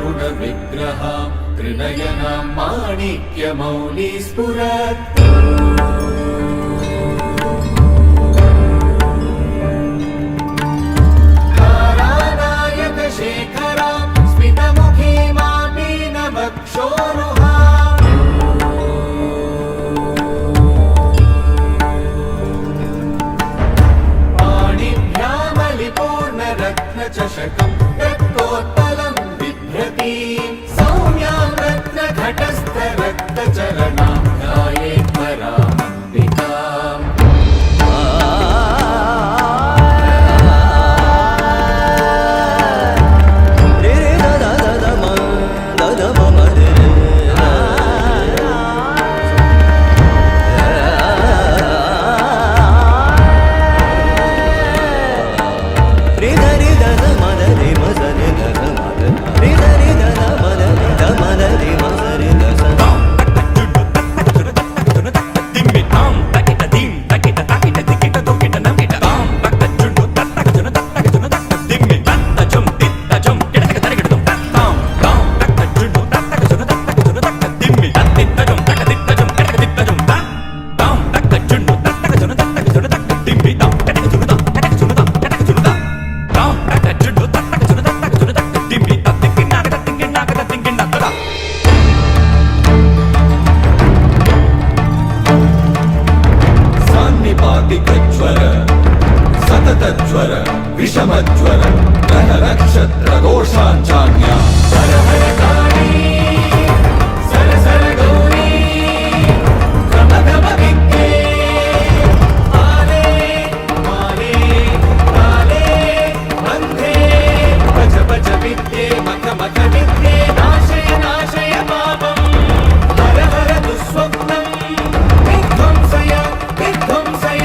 करुण विग्रहां त्रिनयनां माणिक्यमौली स्फुरत् तारानायक शेखरां स्मितमुखीं मीनवक्षोरुहां चषकं रक्तोत्पलं बिभ्रतीं सौम्यां रत्नघटस्थरक्तचरणां ध्यायेत् परामम्बिकाम् सततज्वर विषमज्वर ग्रह नक्षत्र दोषाञ्चान्या हर हर काली सर सर गौरी गम गम विद्ये आले माले काले बन्धे भज भज विद्ये मख मख विद्ये नाशय नाशय पापम् हर हर दुःस्वप्नम् विध्वंसय विध्वंसय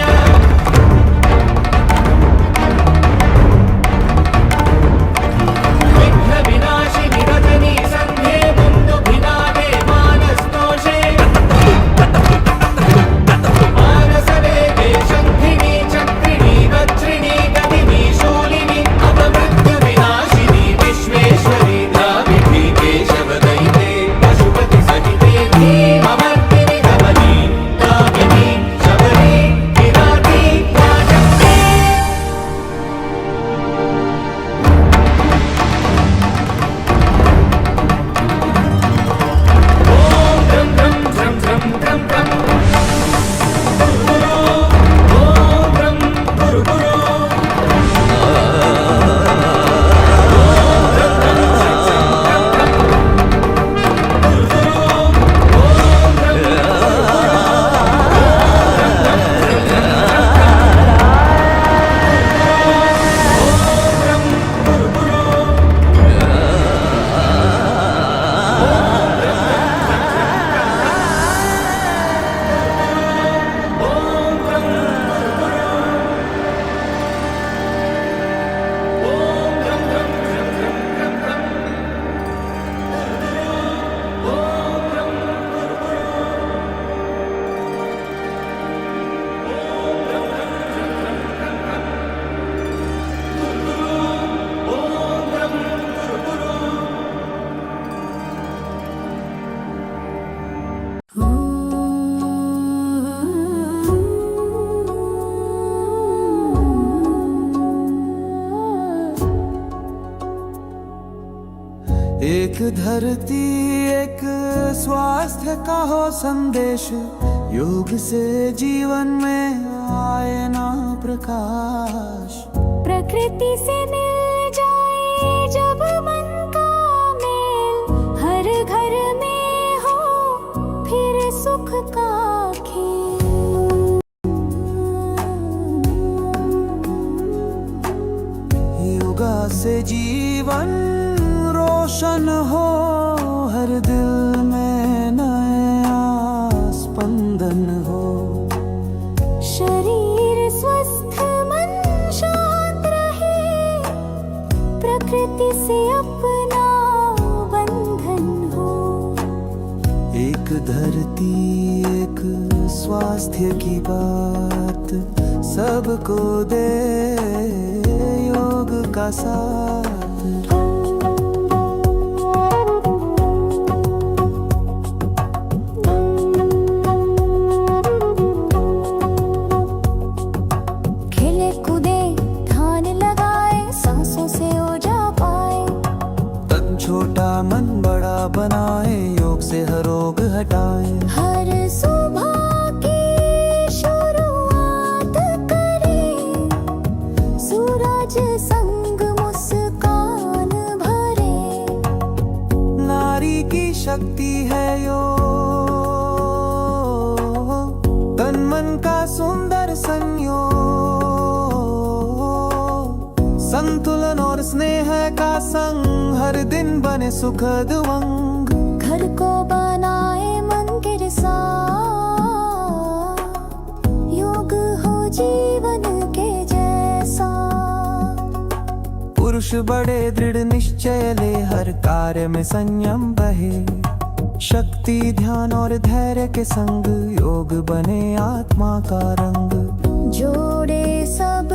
एक धरती एक स्वास्थ्य का हो संदेश योग से जीवन में आए ना प्रकाश प्रकृति से मिल जाए जब मन का मेल हर घर में हो फिर सुख का खेल योगा से जीवन रोशन हो हर दिल में नया स्पंदन हो शरीर स्वस्थ मन शांत रहे प्रकृति से अपना बंधन हो एक धरती एक स्वास्थ्य की बात सबको दे योग का साथ बनाए, योग से हर रोग हटाए। हर सुबह की शुरुआत करें, सूरज संग मुस्कान भरे। नारी की शक्ति है योग, तन मन का सुंदर संयोग, संतुलन और स्नेह का संग, हर दिन बने सुखद वंग। घर को बनाए मंदिर सा, योग हो जीवन के जैसा। पुरुष बड़े दृढ़ निश्चय ले, हर कार्य में संयम बहे। शक्ति ध्यान और धैर्य के संग, योग बने आत्मा का रंग। जोड़े सब